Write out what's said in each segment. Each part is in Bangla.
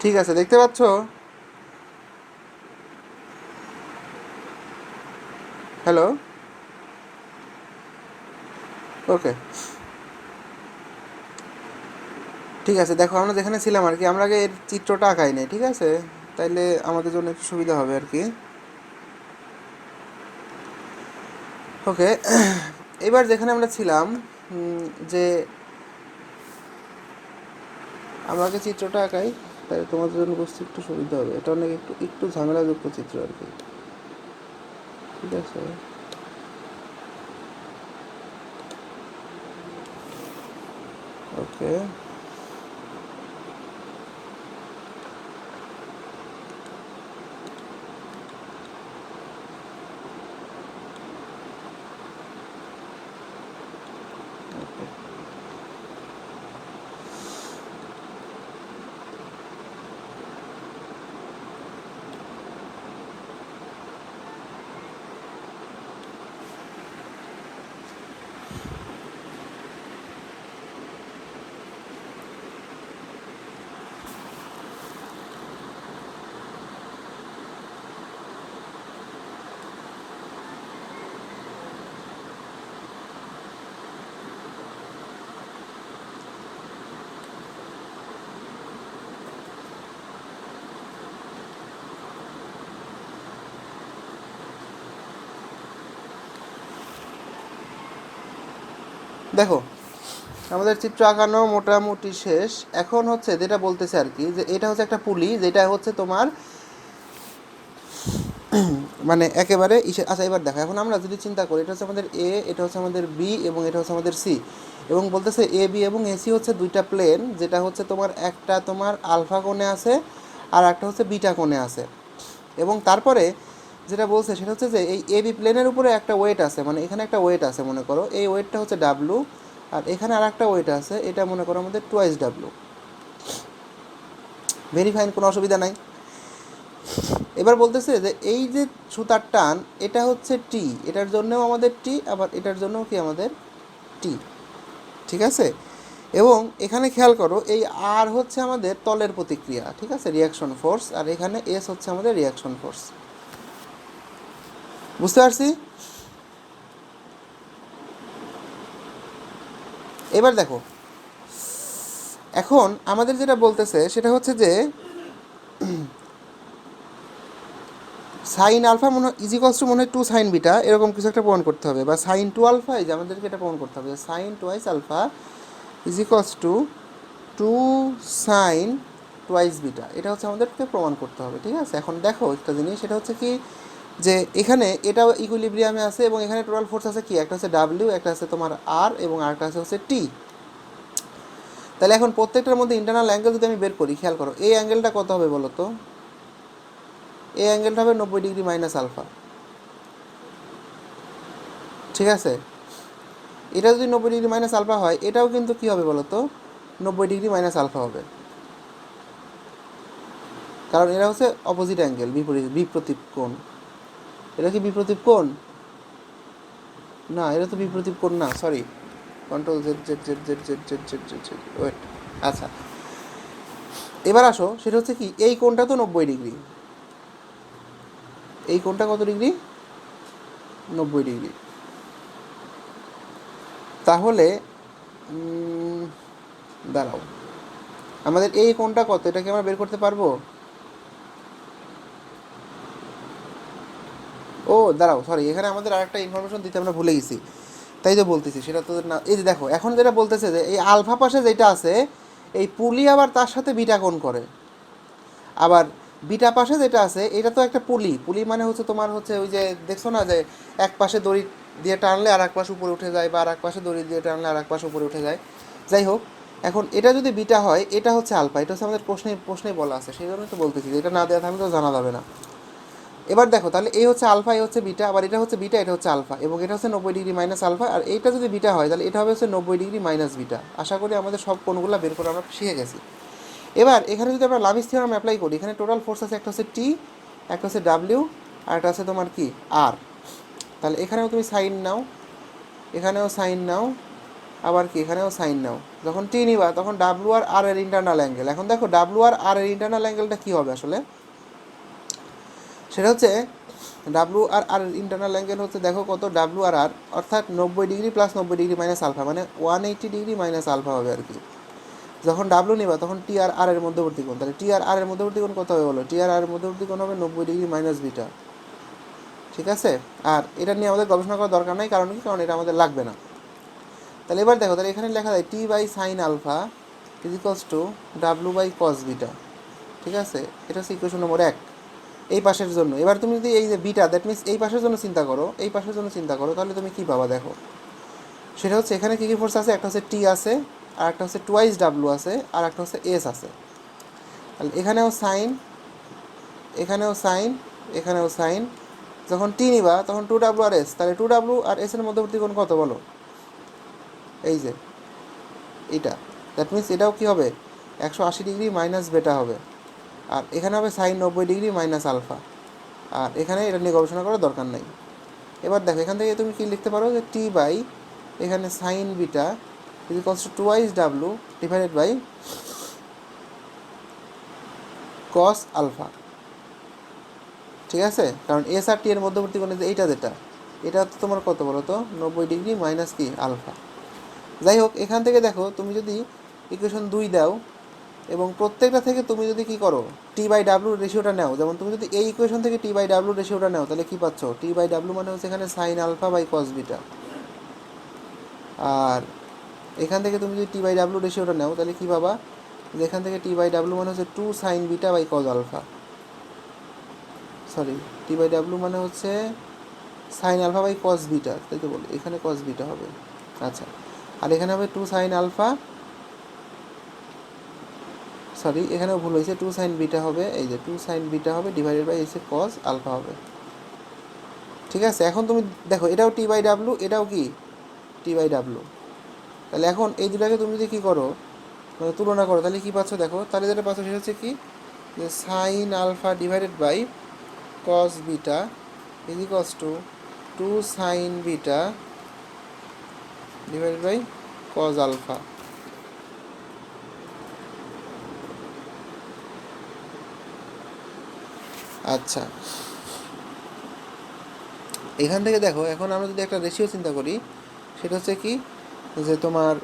ঠিক আছে, দেখতে পাচ্ছ? হ্যালো? ওকে, ঠিক আছে। দেখো আমরা যেখানে ছিলাম আর কি, আমরা আগে এর চিত্রটা আঁকাই নাই, ঠিক আছে? তাইলে আমাদের জন্য একটু সুবিধা হবে আর কি। ওকে, এবার যেখানে আমরা ছিলাম, যে আমরা আগে চিত্রটা আঁকাই, তাই তোমাদের জন্য বুঝতে একটু সুবিধা হবে। এটা অনেক একটু একটু ঝামেলাযুক্ত চিত্র আর কি, ঠিক আছে? ওকে, দেখো আমাদের চিত্র আঁকানো মোটামুটি শেষ। এখন হচ্ছে যেটা বলতেছে আর কি, যে এটা হচ্ছে একটা পুলি, যেটা হচ্ছে তোমার মানে একেবারে ইসে। আচ্ছা এবার দেখো, এখন আমরা যদি চিন্তা করি, এটা হচ্ছে আমাদের এ, এটা হচ্ছে আমাদের বি, এবং এটা হচ্ছে আমাদের সি। এবং বলতেছে এ বি এবং এসি হচ্ছে দুইটা প্লেন, যেটা হচ্ছে তোমার একটা তোমার আলফা কোণে আছে আর একটা হচ্ছে বিটা কোণে আছে। এবং তারপরে যেটা বলছে সেটা হচ্ছে যে এই এ বি প্লেনের উপরে একটা ওয়েট আছে, মানে এখানে একটা ওয়েট আছে মনে করো, এই ওয়েটটা হচ্ছে ডাব্লু। আর এখানে আর একটা ওয়েট আছে, এটা মনে করো আমাদের টুয়াইস ডাব্লু। ভেরি ফাইন, কোনো অসুবিধা নাই। এবার বলতেছে যে এই যে সুতার টান, এটা হচ্ছে টি, এটার জন্যও আমাদের টি, আবার এটার জন্যও কি আমাদের টি, ঠিক আছে? এবং এখানে খেয়াল করো, এই আর হচ্ছে আমাদের তলের প্রতিক্রিয়া, ঠিক আছে, রিয়াকশন ফোর্স, আর এখানে এস হচ্ছে আমাদের রিয়াকশন ফোর্স। বুঝতে পারছি? এবার দেখো, এখন আমাদের যেটা বলতেছে সেটা হচ্ছে যে সাইন আলফা মনে হয় ইজিকলস টু মনে হয় টু সাইন বিটা, এরকম কিছু একটা প্রমাণ করতে হবে, বা সাইন টু আলফা, এই যে আমাদেরকে এটা প্রমাণ করতে হবে, sine twice alpha equals to two sine twice beta, এটা হচ্ছে আমাদেরকে প্রমাণ করতে হবে, ঠিক আছে? এখন দেখো একটা জিনিস, সেটা হচ্ছে কি, যে এখানে এটাও ইকুইলিব্রিয়ামে আছে, এবং এখানে টোটাল ফোর্স আছে কি, একটা হচ্ছে ডাব্লিউ, একটা আছে তোমার আর, এবং আরেকটা হচ্ছে টি। তাহলে এখন প্রত্যেকটার মধ্যে ইন্টারনাল অ্যাঙ্গেল যদি আমি বের করি, খেয়াল করো এই অ্যাঙ্গেলটা কত হবে বলো তো? এই অ্যাঙ্গেলটা হবে 90 ডিগ্রি মাইনাস আলফা, ঠিক আছে? এটা যদি 90 ডিগ্রি মাইনাস আলফা হয়, এটাও কিন্তু কী হবে বলো তো? 90 ডিগ্রি মাইনাস আলফা হবে, কারণ এরা হচ্ছে অপোজিট অ্যাঙ্গেল, বিপরীত কোণ। এটা কি বিপরীত কোণ? না, এটা তো বিপরীত কোণ না, sorry. Control Z Z Z Z Z Z Z Z Z wait. আচ্ছা, এবার আসো, সেটা হচ্ছে কি, এই কোণটা তো 90 ডিগ্রি, এই কোণটা কত ডিগ্রি? 90 ডিগ্রি। তাহলে দাঁড়াও, আমাদের এই কোণটা কত, এটা কি আমরা বের করতে পারবো? ও দাঁড়াও, সরি, এখানে আমাদের আরেকটা ইনফরমেশন দিতে আমরা ভুলে গেছি, তাই তো বলতেছি, সেটা তো না। এই যে দেখো, এখন যেটা বলতেছে যে এই আলফা পাশে যেটা আছে, এই পুলি আবার তার সাথে বিটা কোণ করে। আবার বিটা পাশে যেটা আছে, এটা তো একটা পুলি, পুলি মানে হচ্ছে তোমার হচ্ছে ওই যে দেখছো না, যে এক পাশে দড়ি দিয়ে টানলে আর এক পাশে উপরে উঠে যায়, বা আর এক পাশে দড়ি দিয়ে টানলে আর এক পাশে উপরে উঠে যায়। যাই হোক, এখন এটা যদি বিটা হয়, এটা হচ্ছে আলফা, এটা হচ্ছে আমাদের প্রশ্নে প্রশ্নে বলা আছে, সেই জন্যই তো বলতেছি যে এটা না দেওয়া থাকলে তো জানা যাবে না। এবার দেখো, তাহলে এই হচ্ছে আলফা, এই হচ্ছে বিটা, আবার এটা হচ্ছে বিটা, এটা হচ্ছে আলফা, এবং এটা হচ্ছে 90 ডিগ্রি মাইনাস আলফা, আর এইটা যদি বিটা হয় তাহলে এটা হবে হচ্ছে 90 ডিগ্রি মাইনাস বিটা। আশা করি আমাদের সব কোণগুলো বের করে আমরা শিখে গেছি। এবার এখানে যদি আমরা লামিস থিওরাম অ্যাপ্লাই করি, এখানে টোটাল ফোর্স আছে, একটা হচ্ছে টি, একটা হচ্ছে ডাব্লিউ, আর একটা আছে তোমার কি আর। তাহলে এখানেও তুমি সাইন নাও, এখানেও সাইন নাও, আবার কি এখানেও সাইন নাও। যখন টি নিবা তখন ডাব্লু আর আর এর ইন্টারনাল অ্যাঙ্গেল। এখন দেখো ডাব্লু আর আর এর ইন্টারনাল অ্যাঙ্গেলটা কী হবে আসলে, সেটা হচ্ছে W R R internal angle হচ্ছে দেখো কত, ডাব্লু আর আর অর্থাৎ 90 degree plus 90 degree minus alpha, মানে 180 ডিগ্রি মাইনাস আলফা হবে আর কি। যখন ডাব্লু নিবা তখন টি আর আর এর মধ্যবর্তী কোণ, তাহলে টি আর আর এর মধ্যবর্তী কোণ কত হবে বলো, টি আর আর এর মধ্যবর্তী কোণ হবে 90 ডিগ্রি মাইনাস বিটা। ঠিক আছে, আর এটা নিয়ে আমাদের গবেষণা করার দরকার নাই, কারণ কি, কারণ এটা আমাদের লাগবে না। তাহলে এবার দেখো, তাহলে এখানে লেখা যায় T by sine alpha is equals to W by cos beta. ঠিক আছে, এটা হচ্ছে ইকুয়েশন নম্বর 1 এই পাশের জন্য। এবার তুমি যদি এই যে বিটা, দ্যাট মিনস এই পাশের জন্য চিন্তা করো, এই পাশের জন্য চিন্তা করো, তাহলে তুমি কী পাবা দেখো, সেটা হচ্ছে এখানে কী কী ফোর্স আছে, একটা হচ্ছে টি আছে, আর একটা হচ্ছে টুয়াইস ডাব্লু আছে, আর একটা হচ্ছে এস আছে। তাহলে এখানেও সাইন, এখানেও সাইন, এখানেও সাইন। যখন টি নিবা তখন টু ডাব্লু আর এস, তাহলে টু ডাব্লু আর এস এর মধ্যবর্তী কোণ কত বলো, এই যে এটা, দ্যাট মিনস এটাও কী হবে 180 ডিগ্রি মাইনাস বেটা হবে, আর এখানে হবে সাইন 90 ডিগ্রি মাইনাস আলফা। আর এখানে এটা নিয়ে গবেষণা করার দরকার নাই। এবার দেখো এখান থেকে তুমি কী লিখতে পারো, যে টি বাই এখানে sine beta is equals to twice W divided by cos alpha. ঠিক আছে, কারণ এস আর টি এর মধ্যবর্তী কোণে যে এইটা যেটা, এটা তো তোমার কত বলো তো, 90 ডিগ্রি মাইনাস কি আলফা। যাই হোক, এখান থেকে দেখো তুমি যদি ইকুয়েশন 2 দাও এবং প্রত্যেকটা থেকে তুমি যদি কী করো, টি বাই ডাব্লুর রেশিওটা নাও, যেমন তুমি যদি এই ইকুয়েশন থেকে টি বাই ডাব্লুর রেশিওটা নাও, তাহলে কী পাচ্ছ, টি বাই ডাব্লু মানে হচ্ছে এখানে sine alpha by cos beta. আর এখান থেকে তুমি যদি টি বাই ডাব্লু রেশিওটা নাও, তাহলে কী পাবা, যে এখান থেকে টি বাই ডাব্লু মানে হচ্ছে 2 sine beta by cos alpha, sorry T by W মানে হচ্ছে sine alpha by cos beta, তাই তো বলি, এখানে কস বিটা হবে। আচ্ছা, আর এখানে হবে 2 সাইন আলফা, সরি এখানেও ভুল হয়েছে, 2 সাইন বিটা হবে, এই যে 2 সাইন বিটা হবে ডিভাইডেড বাই এসে কস আলফা হবে। ঠিক আছে, এখন তুমি দেখো এটাও টি বাই ডাব্লু, এটাও কি টি বাই ডাব্লু। তাহলে এখন এই দুটাকে তুমি যদি কী করো, মানে তুলনা করো, তাহলে কী পাচ্ছ দেখো, তাহলে যেটা পাচ্ছ সেটা হচ্ছে কি, যে sine alpha divided by cos beta is equals to 2 sine beta divided by cos alpha. আচ্ছা, এখান থেকে দেখো এখন আমরা যদি একটা রেশিও চিন্তা করি, সেটা হচ্ছে কি, যে তোমার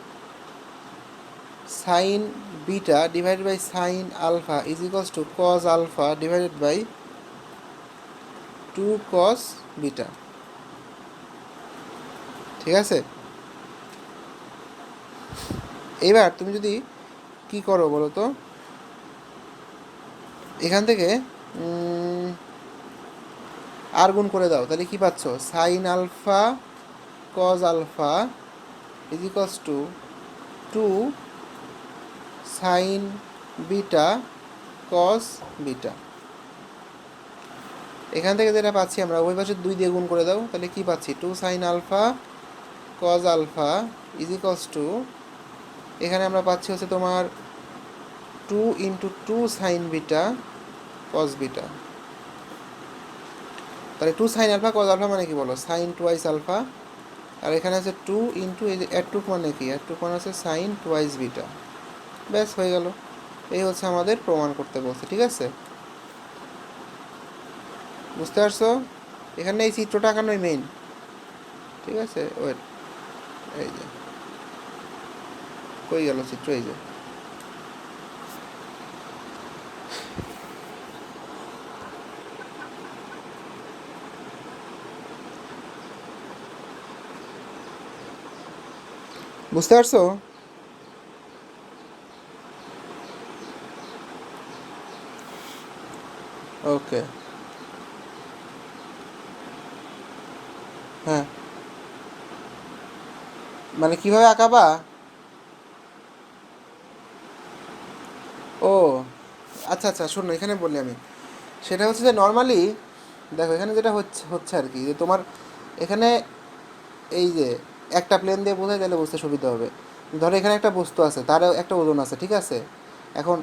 sine beta divided by sine alpha is equals to cos alpha divided by 2 cos beta. ঠিক আছে, এবার তুমি যদি কি করো বলো তো, এখান থেকে আর গুণ করে দাও, তাহলে কি পাচ্ছ, sine alpha cos alpha is equals to 2 sine beta cos beta. এখান থেকে যেটা পাচ্ছি আমরা, ওই পাশে 2 দিয়ে গুণ করে দাও, তাহলে কি পাচ্ছি, 2 sine alpha cos alpha is equals to, এখানে আমরা পাচ্ছি হচ্ছে তোমার 2 into 2 sine beta cos beta. তাহলে 2 সাইন আলফা কস আলফা মানে কি বলো, সাইন টুয়াইস আলফা, আর এখানে আছে 2 ইন্টু এই যে এটুক মানে কি, এটুক মানে হচ্ছে সাইন টুয়াইস বিটা। ব্যাস হয়ে গেল, এই হচ্ছে আমাদের প্রমাণ করতে বলছে। ঠিক আছে, বুঝতে পারছো, এখানে এই চিত্রটা আঁকানোই মেইন। ঠিক আছে, ওয়েট, এই যে কই গেল চিত্র, এই যে বুঝতে পারছো। ওকে, হ্যাঁ, মানে কিভাবে আঁকাবা, ও আচ্ছা আচ্ছা, শোনো এখানে বললি আমি, সেটা হচ্ছে যে নর্মালি দেখো এখানে যেটা হচ্ছে হচ্ছে আর কি, যে তোমার এখানে এই যে একটা প্লেন দিয়ে বোঝাই, তাহলে বুঝতে সুবিধা হবে। ধরো এখানে একটা বস্তু আছে, তারও একটা ওজন আছে, ঠিক আছে। এখন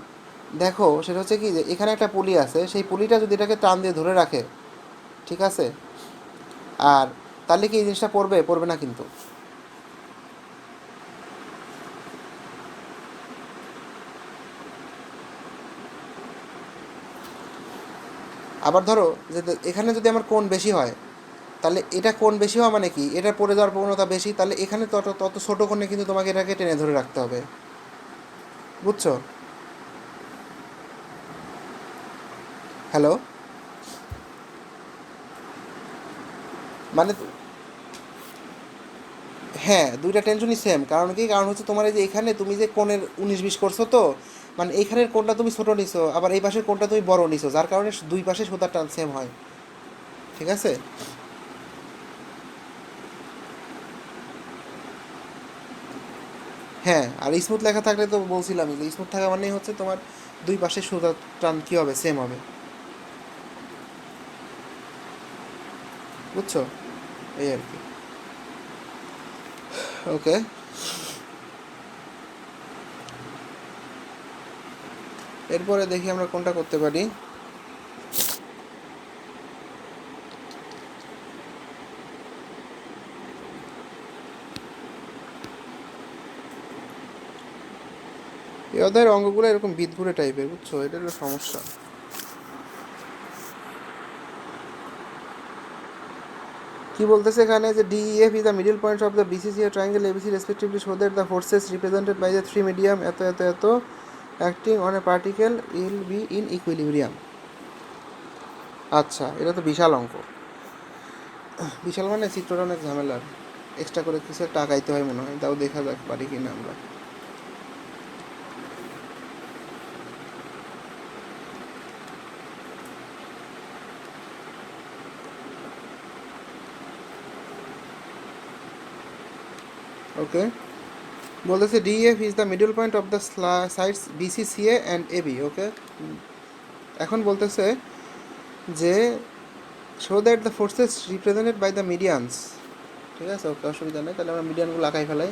দেখো সেটা হচ্ছে কি, যে এখানে একটা পুলি আছে, সেই পুলিটা যদি এটাকে টান দিয়ে ধরে রাখে, ঠিক আছে, আর তাহলে কি এই জিনিসটা পড়বে, পড়বে না কিন্তু। আবার ধরো যে এখানে যদি আমার কোণ বেশি হয়, তাহলে এটা কোণ বেশি হওয়া মানে কি, এটা পড়ে যাওয়ার প্রবণতা বেশি, তাহলে এখানে তত তত ছোটো কোণে কিন্তু তোমাকে এটাকে টেনে ধরে রাখতে হবে। বুঝছো? হ্যালো? মানে হ্যাঁ, দুইটা টেনশনই সেম। কারণ কি, কারণ হচ্ছে তোমার এই যে এখানে তুমি যে কোণের 19-20 করছো, তো মানে এইখানের কোণটা তুমি ছোটো নিছো, আবার এই পাশের কোণটা তুমি বড় নিছো, যার কারণে দুই পাশে সুতার টান সেম হয়। ঠিক আছে? হ্যাঁ, আর স্মুথ লেখা থাকলে তো বলছিলামই যে স্মুথ থাকা মানেই হচ্ছে তোমার দুই পাশে সুতার টান কী হবে, সেম হবে। বুঝছো? এই আর কি। ওকে, এরপরে দেখি আমরা কোনটা করতে পারি। এই অধ্যায়ের অঙ্গগুলো এরকম বিদঘুরে টাইপের, বুঝছো? এটা হলো সমস্যা। কি বলতেছে এখানে যে DEF is the middle point of the BCCA triangle ABC respectively, so that the forces represented by the three medium এত এত এত acting on a particle will be in equilibrium। আচ্ছা, এটা তো বিশাল অঙ্ক। বিশাল মানে চিত্রটা অনেক ঝামেলার, এক্সট্রা করে কিছু একটা আঁকাইতে হয় মনে হয়, তাও দেখা যাক পারি কিনা আমরা। ওকে, বলতেছে DEF is the middle point of the sides BCCA and AB। ওকে, এখন বলতেছে যে show that the forces represented by the medians। ঠিক আছে, ওকে, অসুবিধা নেই, তাহলে আমরা মিডিয়ানগুলো আঁকাই ফেলাই।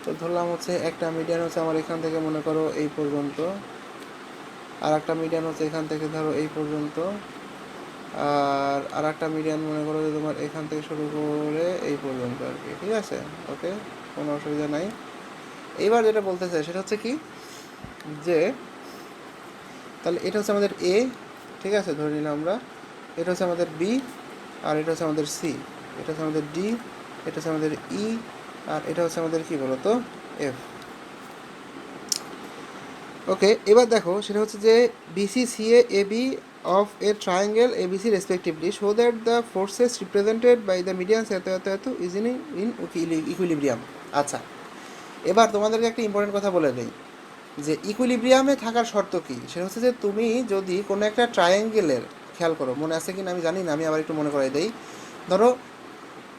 তো ধরলাম হচ্ছে একটা মিডিয়ান হচ্ছে আমার এখান থেকে মনে করো এই পর্যন্ত, আর একটা মিডিয়ান হচ্ছে এখান থেকে ধরো এই পর্যন্ত, আর একটা মিডিয়ান মনে করো যে তোমার এখান থেকে শুরু করে এই পর্যন্ত আর কি। ঠিক আছে, ওকে, কোনো অসুবিধা নাই। এইবার যেটা বলতে চাই সেটা হচ্ছে কি, যে তাহলে এটা হচ্ছে আমাদের এ, ঠিক আছে, ধরে নিলাম আমরা। এটা হচ্ছে আমাদের বি, আর এটা হচ্ছে আমাদের সি, এটা হচ্ছে আমাদের ডি, এটা হচ্ছে আমাদের ই, আর এটা হচ্ছে আমাদের কি বলো তো, এফ। ওকে, এবার দেখো সেটা হচ্ছে যে BCCA AB of a triangle ABC respectively, show that the forces represented by the medians এত এত এত is in equilibrium। আচ্ছা, এবার তোমাদেরকে একটা ইম্পর্টেন্ট কথা বলে দিই, যে ইকুইলিব্রিয়ামে থাকার শর্ত কী, সেটা হচ্ছে যে তুমি যদি কোনো একটা ট্রায়াঙ্গেলের, খেয়াল করো মনে আছে কি না আমি জানি না, আমি আবার একটু মনে করাই দিই। ধরো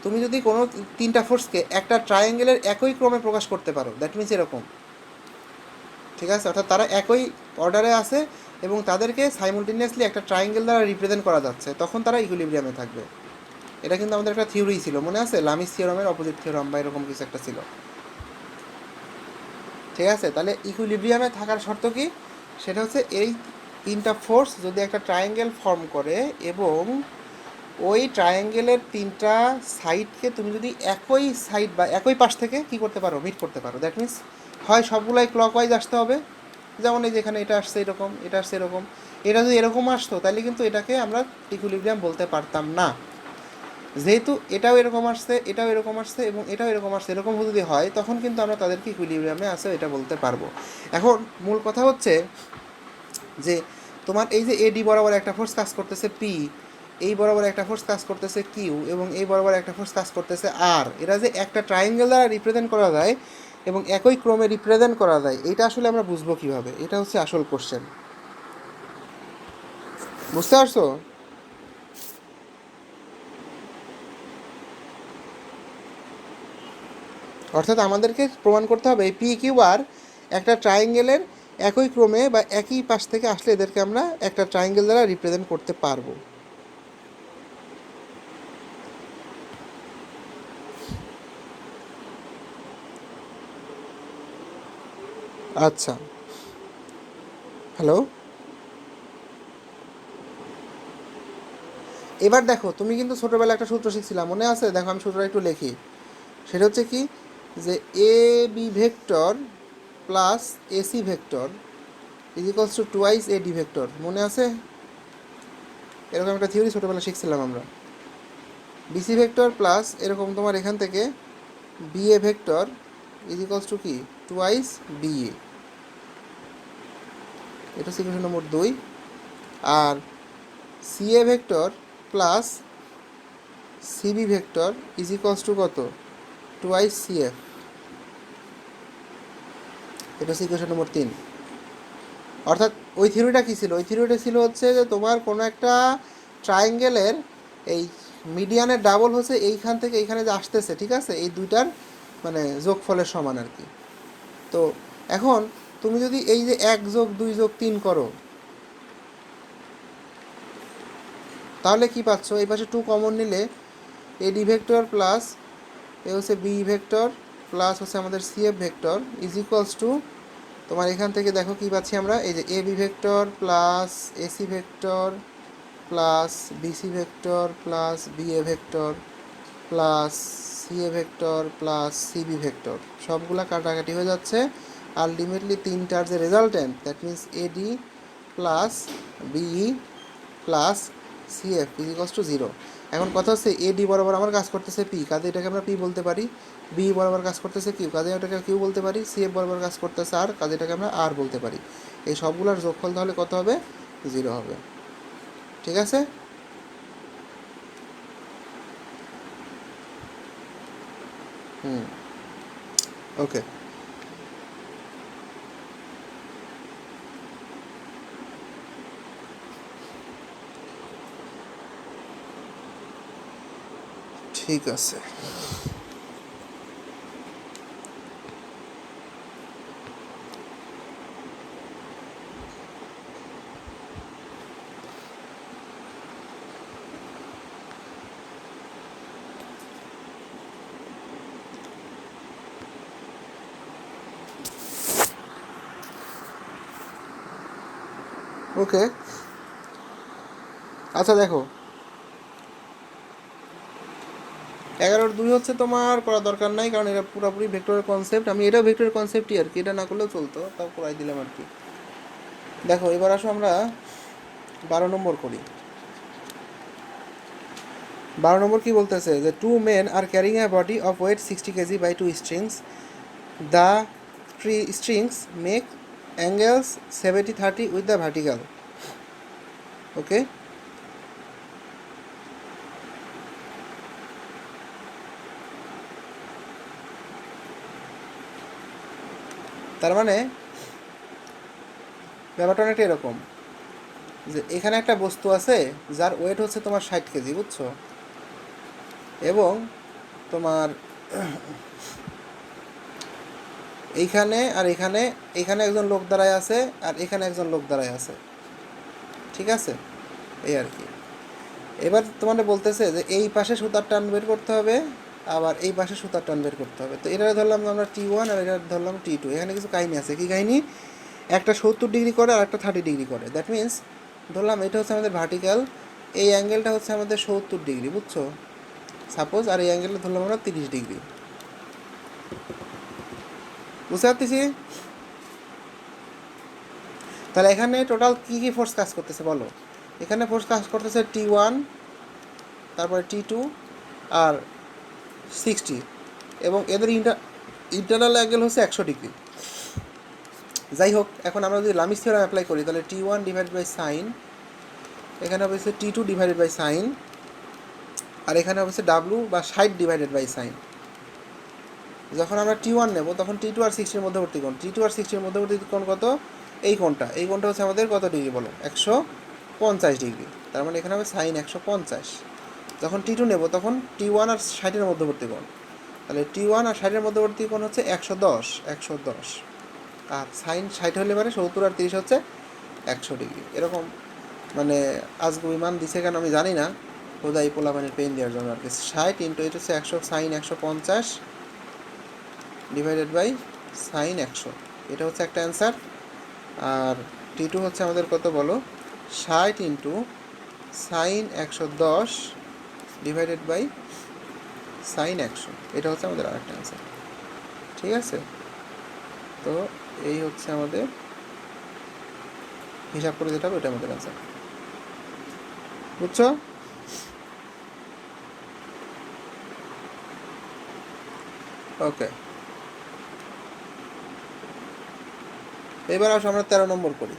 তুমি যদি কোনো তিনটা ফোর্সকে একটা ট্রায়াঙ্গেলের একই ক্রমে প্রকাশ করতে পারো, দ্যাট মিনস এরকম। ঠিক আছে, অর্থাৎ তারা একই অর্ডারে আছে এবং তাদেরকে সাইমultaneously একটা ট্রায়াঙ্গেল দ্বারা রিপ্রেজেন্ট করা যাচ্ছে, তখন তারা ইকুইলিব্রিয়ামে থাকবে। এটা কিন্তু আমাদের একটা থিওরি ছিল, মনে আছে, লামিস থিওরামের অপোজিট থিওরাম বা এরকম কিছু একটা ছিল। ঠিক আছে, তাহলে ইকুইলিব্রিয়ামে থাকার শর্ত কি, সেটা হচ্ছে এই তিনটা ফোর্স যদি একটা ট্রায়াঙ্গেল ফর্ম করে এবং ওই ট্রায়াঙ্গেলের তিনটা সাইডকে তুমি যদি একই সাইড বা একই পাশ থেকে কী করতে পারো, মিট করতে পারো। দ্যাট মিনস হয় সবগুলাই ক্লকওয়াইজ আসতে হবে, যেমন এই যেখানে এটা আসছে এরকম, এটা আসছে এরকম। এটা যদি এরকম আসতো তাহলে কিন্তু এটাকে আমরা ইকুইলিব্রিয়াম বলতে পারতাম না। যেহেতু এটাও এরকম আসছে, এটাও এরকম আসছে এবং এটাও এরকম আসছে, এরকম যদি হয় তখন কিন্তু আমরা তাদেরকে ইকুইলিব্রিয়ামে আছে এটা বলতে পারবো। এখন মূল কথা হচ্ছে যে তোমার এই যে এডি বরাবর একটা ফোর্স কাজ করতেছে পি, এই বরাবর একটা ফোর্স কাজ করতেছে কিউ, এবং এই বরাবর একটা ফোর্স কাজ করতেছে আর, এরা যে একটা ট্রায়াঙ্গেল দ্বারা রিপ্রেজেন্ট করা যায় এবং একই ক্রমে রিপ্রেজেন্ট করা যায়, এটা আসলে আমরা বুঝবো কীভাবে, এটা হচ্ছে আসল কোশ্চেন। বুঝতে পারছো? অর্থাৎ আমাদেরকে প্রমাণ করতে হবে এই পি কিউ আর একটা ট্রায়াঙ্গেলের একই ক্রমে বা একই পাশ থেকে আসলে এদেরকে আমরা একটা ট্রায়াঙ্গেল দ্বারা রিপ্রেজেন্ট করতে পারবো। আচ্ছা, হ্যালো, এবার দেখো তুমি কিন্তু ছোটোবেলা একটা সূত্র শিখছিলাম, মনে আছে? দেখো আমি সূত্রটা একটু লিখি। সেটা হচ্ছে কি, যে A B vector plus AC vector is equals to twice AD vector, মনে আছে? এরকম একটা থিওরি ছোটোবেলা শিখছিলাম আমরা। বিসি ভেক্টর প্লাস এরকম তোমার এখান থেকে BA vector is equals to কি টুয়াইস বিএ, এটা হচ্ছে ইকুয়েশন নম্বর 2। আর CA vector plus CB vector is equals to কত টুয়াইস সিএফ, এটা হচ্ছে ইকুয়েশন নম্বর 3। অর্থাৎ ওই থিওরিটা কী ছিল? ওই থিওরিটা ছিল হচ্ছে যে তোমার কোনো একটা ট্রায়াঙ্গেলের এই মিডিয়ানের ডাবল হচ্ছে এইখান থেকে এইখানে যে আসতেছে, ঠিক আছে, এই দুইটার মানে যোগফলের সমান আর কি। তো এখন তুমি যদি এই যে 1+2+3 করো, তাহলে কি পাচ্ছ? এই পাশে 2 কমন নিলে এডি ভেক্টর প্লাস এ হচ্ছে বি ভেক্টর প্লাস হচ্ছে আমাদের CF vector is equals to তোমার এখান থেকে দেখো কি পাচ্ছি আমরা, এই যে A B vector plus AC vector plus BC vector plus BA vector plus CA vector plus CB vector, সবগুলা কাটাকাটি হয়ে যাচ্ছে। আলটিমেটলি তিনটার যে resultant, that means AD plus BE plus CF is equals to 0। এখন কথা হচ্ছে এডি বরাবর আমার কাজ করতেছে পি, কাজে এটাকে আমরা পি বলতে পারি। বি বরাবর কাজ করতেছে কিউ, কাজে এটাকে কিউ বলতে পারি। সিএফ বরাবর কাজ করতেছে আর, কাজে এটাকে আমরা আর বলতে পারি। এই সবগুলোর যোগফল তাহলে কত হবে? 0 হবে। ঠিক আছে? ওকে। ঠিক আছে। ওকে, আচ্ছা দেখো 11-2 হচ্ছে তোমার করা দরকার নাই, কারণ এটা পুরোপুরি ভেক্টরের কনসেপ্ট। আমি এটাও ভেক্টরের কনসেপ্টই আর কি, এটা না করলেও চলতো, তাও করাই দিলাম আর কি। দেখো এবার আসো আমরা 12 নম্বর করি। 12 নম্বর কি বলতেছে যে 2 men are carrying a body of weight 60 kg by 2 strings. The 3 strings make angles 70-30 with the vertical. Okay. তার মানে ব্যাপারটা অনেকটা এরকম যে এখানে একটা বস্তু আছে যার ওয়েট হচ্ছে তোমার 60 কেজি, বুঝছো, এবং তোমার এইখানে আর এখানে, এখানে একজন লোক দাঁড়ায় আছে আর এখানে একজন লোক দাঁড়ায় আছে, ঠিক আছে, এই আর কি। এবার তোমাদের বলতেছে যে এই পাশে সুতার টান বের করতে হবে, আবার এই পাশে সুতার টান বের করতে হবে। তো এটা ধরলাম আমরা T1 আর এটা ধরলাম T2। এখানে কিছু কাহিনী আছে। কি কাহিনী? একটা 70 ডিগ্রি করে আর একটা 30 ডিগ্রি করে। দ্যাট মিন্স ধরলাম এটা হচ্ছে আমাদের ভার্টিক্যাল, এই অ্যাঙ্গেলটা হচ্ছে আমাদের 70 ডিগ্রি, বুঝছো, সাপোজ, আর এই অ্যাঙ্গেলটা ধরলাম আমরা 30 ডিগ্রি। বুঝতে পারতেছি? তাহলে এখানে টোটাল কী কী ফোর্স কাজ করতেছে বলো? এখানে ফোর্স কাজ করতেছে T1, তারপরে T2 আর 60, এবং এদের ইন্টারনাল অ্যাঙ্গেল হচ্ছে 100 ডিগ্রি। যাই হোক, এখন আমরা যদি লামিস থিওরাম অ্যাপ্লাই করি তাহলে T1 ডিভাইডেড বাই সাইন, এখানে হচ্ছে T2 ডিভাইডেড বাই সাইন, আর এখানে হচ্ছে ডাব্লু বা 60 ডিভাইডেড বাই সাইন। যখন আমরা T1 নেব তখন T2 আর 60-এর মধ্যবর্তী কোণ, T2 আর 60-এর মধ্যবর্তী কোণ কত? এই কোণটা, এই কোণটা হচ্ছে আমাদের কত ডিগ্রি বলো? 150 ডিগ্রি। তার মানে এখানে হবে সাইন 150। যখন T2 নেব তখন T1 আর 60-এর মধ্যবর্তী কোণ, তাহলে T1 আর 60-এর মধ্যবর্তী কোণ হচ্ছে 110। আর সাইন 60 হলে মানে 70 আর 30 হচ্ছে 100 ডিগ্রি। এরকম মানে আজগুবি মান দিছে কেন আমি জানি না, খোদাই পোলাপানের পেন দেওয়ার জন্য আর কি। 60 ইন্টু এটা হচ্ছে 100, সাইন 150 ডিভাইডেড বাই সাইন 100, এটা হচ্ছে একটা অ্যান্সার। আর T2 হচ্ছে আমাদের কত বলো? 60 into sine 110 divided by sine 100, এটা হচ্ছে আমাদের আরেকটা অ্যান্সার। ঠিক আছে, তো এই হচ্ছে আমাদের হিসাব করে যেটা হবে, ওটা আমাদের অ্যান্সার। বুঝছো? ওকে, এবার আসো আমরা 13 নম্বর করি।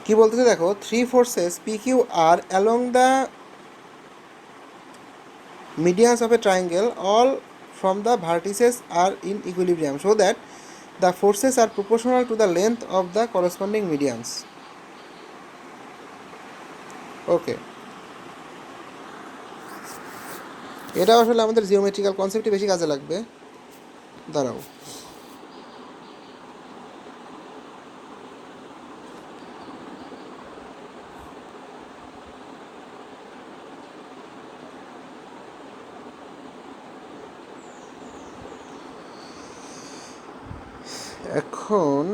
কি বলতেছে দেখো, three forces P Q R along the medians of a triangle, all from the vertices are in equilibrium so that the forces are proportional to the length of the corresponding medians. ওকে, এটা আসলে আমাদের জিওমেট্রিক্যাল কনসেপ্টে বেশি কাজে লাগবে। দাঁড়াও, এখন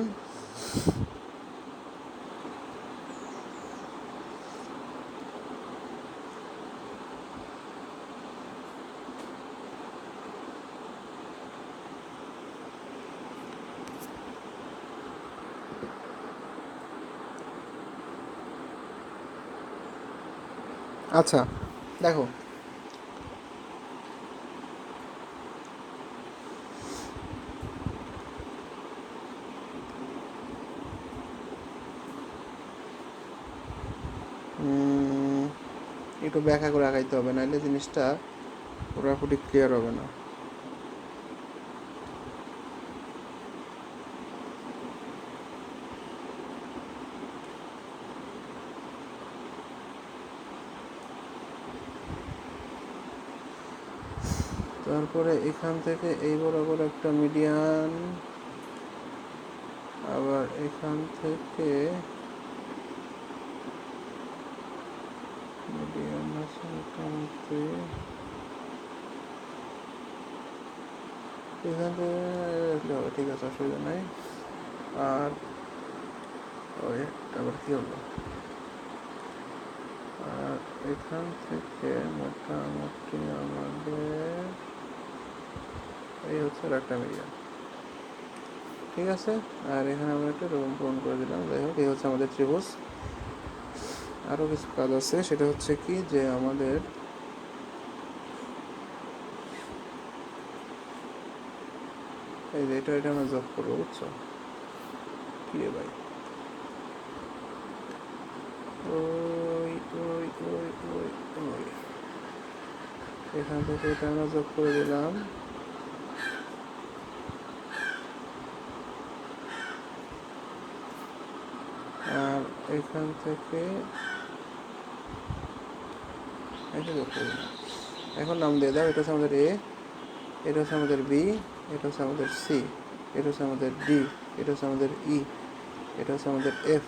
আচ্ছা দেখো, একটু ব্যাখ্যা করে আগাইতে হবে, নাহলে জিনিসটা পুরোপুরি ক্লিয়ার হবে না। তারপরে এখান থেকে এই বরাবর একটা মিডিয়ান, আবার এখান থেকে মিডিয়ান আছে মোটামুটি এখান থেকে, ঠিক আছে অসুবিধা নাই। আর ওই আবার কী হলো, আর এখান থেকে মোটামুটি আমাদের এই হচ্ছে একটা মিডিয়ান, ঠিক আছে। আর এখানে আমরা একটা রুম পূরণ করে দিলাম। যাই হোক, এই হচ্ছে আমাদের ত্রিভুজ। আরও কিছু কাজ আছে, সেটা হচ্ছে কি যে আমাদের এই যে এটা আমরা যোগ করবো, বুঝছো? কি রে ভাই, ওই ওই ওই ওই ওই এখান থেকে এটা আমরা যোগ করে দিলাম। আর এখান থেকে এটা যোগ করে দিলাম। এখন নাম দিয়ে দাও, এটা হচ্ছে আমাদের এ, এটা হচ্ছে আমাদের বি, এটা হচ্ছে আমাদের সি, এটা হচ্ছে আমাদের ডি, এটা হচ্ছে আমাদের ই, এটা হচ্ছে আমাদের এফ,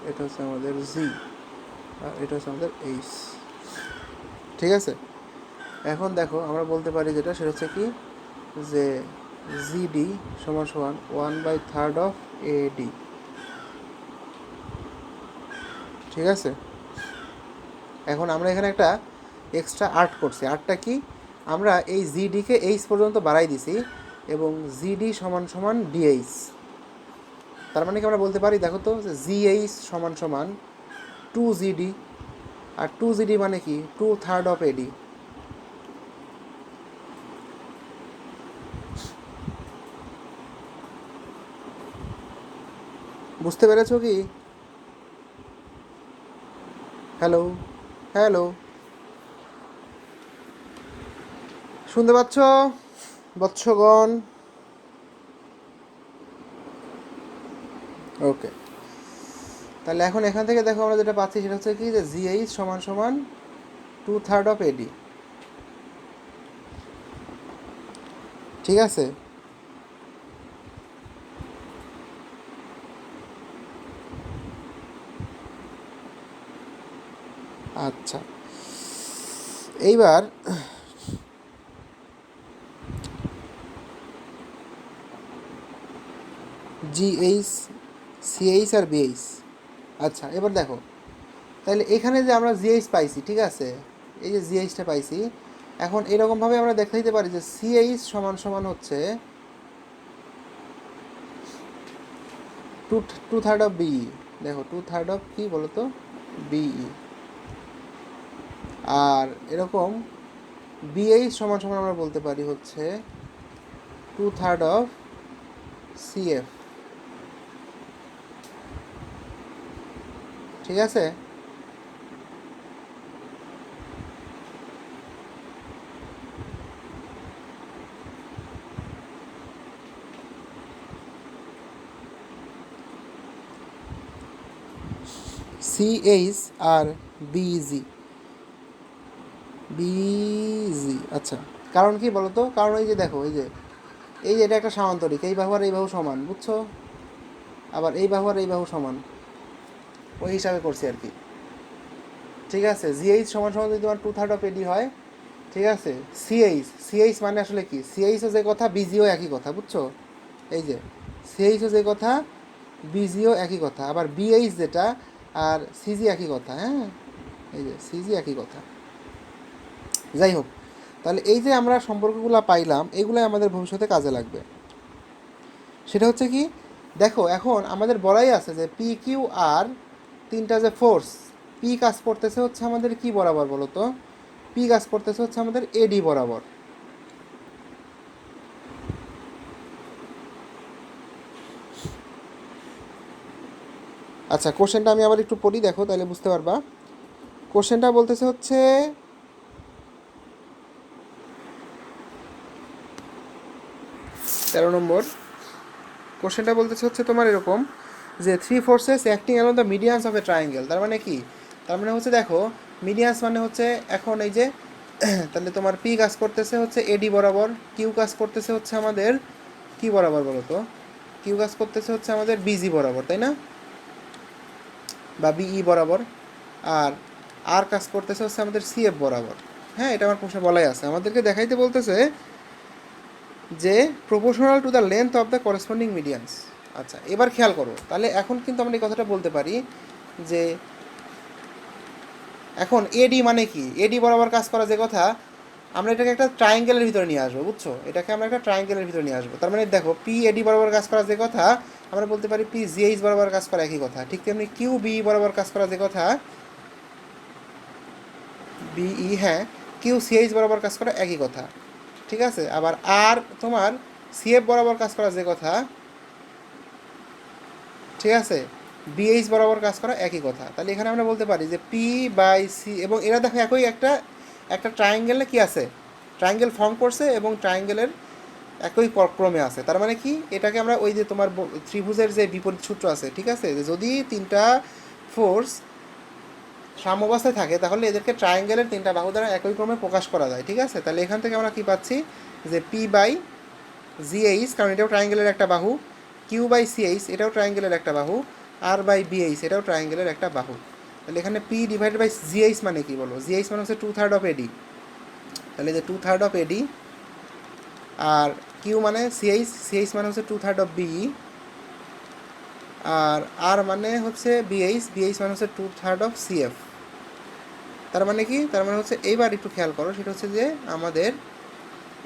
এটা হচ্ছে আমাদের জি, আর এটা হচ্ছে আমাদের এইচ, ঠিক আছে। এখন দেখো আমরা বলতে পারি যেটা, সেটা হচ্ছে কি যে জিডি সমান সমান 1/3 অফ এডি, ঠিক আছে। এখন আমরা এখানে একটা এক্সট্রা আর্ট করছি। আর্টটা কি, আমরা এই জিডিকে এইচ পর্যন্ত বাড়াই দিছি এবং জিডি সমান সমান ডিএইচ। তার মানে কি আমরা বলতে পারি, দেখো তো, যে জিএইচ সমান সমান 2জিডি, আর 2জিডি মানে কি 2/3 অফ এডি। বুঝতে পেরেছো কি? হ্যালো, হ্যালো, শুনতে পাচ্ছ বৎসগণ? ওকে, তাহলে এখন এখান থেকে দেখো আমরা যেটা পাচ্ছি সেটা হচ্ছে কি যে জিএইচ সমান সমান 2/3 অফ এডি, ঠিক আছে। আচ্ছা, এইবার জিএইচ, সিএইচ আর বিএইচ। আচ্ছা, এবার দেখো, তাহলে এখানে যে আমরা জিএইচ পাইছি, ঠিক আছে, এই যে জিএইচটা পাইছি, এখন এরকমভাবে আমরা দেখে দিতে পারি যে সিএইচ সমান সমান হচ্ছে to two third of BE, দেখো টু থার্ড অফ কি বলো তো, বিই। আর এরকম বিএইচ সমান সমান আমরা বলতে পারি হচ্ছে টু থার্ড অফ সিএফ। ঠিক আছে? সিএইচ আর বিজি, বিজি। আচ্ছা, কারণ কি বলতো, কারণ এই যে দেখো, এই যে এটা একটা সামান্তরিক, এই বাহু আর এই বাহু সমান, বুঝছো? আবার এই বাহু আর এই বাহু সমান, ওই হিসাবে করছি আর কি। ঠিক আছে, জিএইচ সমান সমান যদি তোমার টু থার্ড অফ এডি হয়, ঠিক আছে। সিএইচ মানে আসলে কি, সিএইচও যে কথা বিজিও একই কথা, বুঝছো? এই যে সিএইচও যে কথা বিজিও একই কথা, আবার বিএইচ যেটা আর সিজি একই কথা। হ্যাঁ, এই যে সিজি একই কথা। যাই হোক, তাহলে এই যে আমরা সম্পর্কগুলো পাইলাম, এগুলোই আমাদের ভবিষ্যতে কাজে লাগবে। সেটা হচ্ছে কি, দেখো এখন আমাদের বলাই আছে যে পি কিউ আর তিনটা যে ফোর্স, পি কাজ করতেছে হচ্ছে আমাদের কি বরাবর বলো তো? পি কাজ করতেছে হচ্ছে আমাদের এডি বরাবর। আচ্ছা, কোশ্চেনটা আমি আবার একটু পড়ি, দেখো তাহলে বুঝতে পারবা। কোশ্চেনটা বলতেছে হচ্ছে 13 নম্বর। কোশ্চেনটা বলতেছে হচ্ছে তোমার এরকম যে three forces acting along the medians of a triangle. তার মানে কি, তার মানে হচ্ছে দেখো মিডিয়ানস মানে হচ্ছে এখন এই যে তাহলে তোমার পি কাজ করতেছে হচ্ছে এডি বরাবর, কিউ কাজ করতেছে হচ্ছে আমাদের কি বরাবর বলো তো? কিউ কাজ করতেছে হচ্ছে আমাদের বিজি বরাবর, তাই না? বা বিই বরাবর। আর আর কাজ করতেছে হচ্ছে আমাদের সিএফ বরাবর। হ্যাঁ, এটা আমার প্রশ্নে বলাই আছে, আমাদেরকে দেখাইতে বলতেছে যে proportional to the length of the corresponding medians. আচ্ছা, এবার খেয়াল করো, তাহলে এখন কিন্তু আমরা এই কথাটা বলতে পারি যে এখন এডি মানে কি, এডি বরাবর কাজ করা যে কথা, আমরা এটাকে একটা ট্রায়াঙ্গেলের ভিতরে নিয়ে আসবো, বুঝছো? এটাকে আমরা একটা ট্রায়াঙ্গেলের ভিতরে নিয়ে আসবো। তার মানে দেখো পি এডি বরাবর কাজ করা যে কথা, আমরা বলতে পারি পি জিএইচ বরাবর কাজ করা একই কথা। ঠিক তেমনি কিউ বি বরাবর কাজ করা যে কথা, বিই, হ্যাঁ, কিউ সিএইচ বরাবর কাজ করা একই কথা। ঠিক আছে, আবার আর তোমার সিএফ বরাবর কাজ করা যে কথা, ঠিক আছে, বিএইচ বরাবর কাজ করা একই কথা। তাহলে এখানে আমরা বলতে পারি যে পি বাই সি, এবং এরা দেখো একই একটা একটা ট্রায়াঙ্গেলে কি আছে, ট্রায়াঙ্গেল ফর্ম করছে এবং ট্রায়াঙ্গেলের একই ক্রমে আছে। তার মানে কি, এটাকে আমরা ওই যে তোমার ত্রিভুজের যে বিপরীত সূত্র আছে, ঠিক আছে, যে যদি তিনটা ফোর্স সাম্যাবস্থায় থাকে তাহলে এদেরকে ট্রায়াঙ্গেলের তিনটা বাহু দ্বারা একই ক্রমে প্রকাশ করা যায়। ঠিক আছে, তাহলে এখান থেকে আমরা কি পাচ্ছি যে পি বাই জিএইচ, কারণ এটাও ট্রায়াঙ্গেলের একটা বাহু, কিউ বাই সিএইচ এটাও ট্রায়াঙ্গেলের একটা বাহু, আর বাই বিএইচ এটাও ট্রায়াঙ্গেলের একটা বাহু। তাহলে এখানে পি ডিভাইডেড বাই জিএইচ মানে কি বলো? জিএইচ মানে হচ্ছে টু থার্ড অফ এডি, তাহলে যে টু থার্ড অফ এডি। আর কিউ মানে সিএইচ, সিএইচ মানে হচ্ছে টু থার্ড অফ বিই। আর মানে হচ্ছে বিএইচ, বিএইচ মানে হচ্ছে টু থার্ড অফ সিএফ। তার মানে কি, তার মানে হচ্ছে এইবার একটু খেয়াল করো, সেটা হচ্ছে যে আমাদের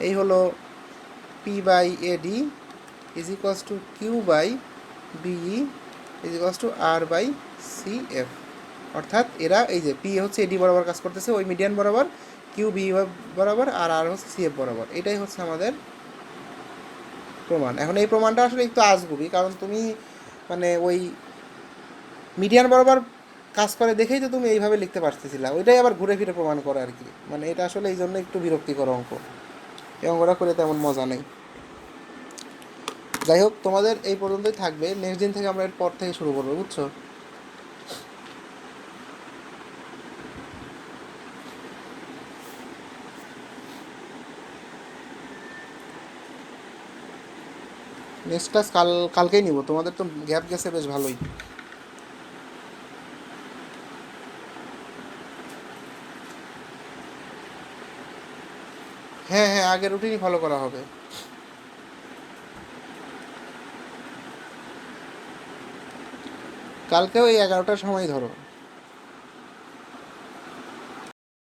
এই হলো P by AD is equals to Q by BE is equals to R by C F. অর্থাৎ এরা এই যে পি হচ্ছে এডি বরাবর কাজ করতেছে ওই মিডিয়ান বরাবর, কিউ বি বরাবর, আর আর হচ্ছে সি এফ বরাবর। এটাই হচ্ছে আমাদের প্রমাণ। এখন এই প্রমাণটা আসলে একটু আজগুবি, কারণ তুমি মানে ওই মিডিয়ান বরাবর কাজ করে দেখেই তো তুমি এইভাবে লিখতে পারতেছিলা, ওইটাই আবার ঘুরে ফিরে প্রমাণ করে আর কি। মানে এটা আসলে এই জন্য একটু বিরক্তিকর অঙ্ক, এই অঙ্কটা করে তেমন মজা নেই। যাই হোক, তোমাদের এই পর্যন্তই থাকবে, নেক্সট দিন থেকে আমরা এর পর থেকে শুরু করবো, বুঝছো? নেক্সট ক্লাস কালকেই নিব, তোমাদের তো গ্যাপ গেছে বেশ ভালোই। হ্যাঁ হ্যাঁ, আগের রুটিনই ফলো করা হবে। কালকেও এই 11টার সময় ধরো।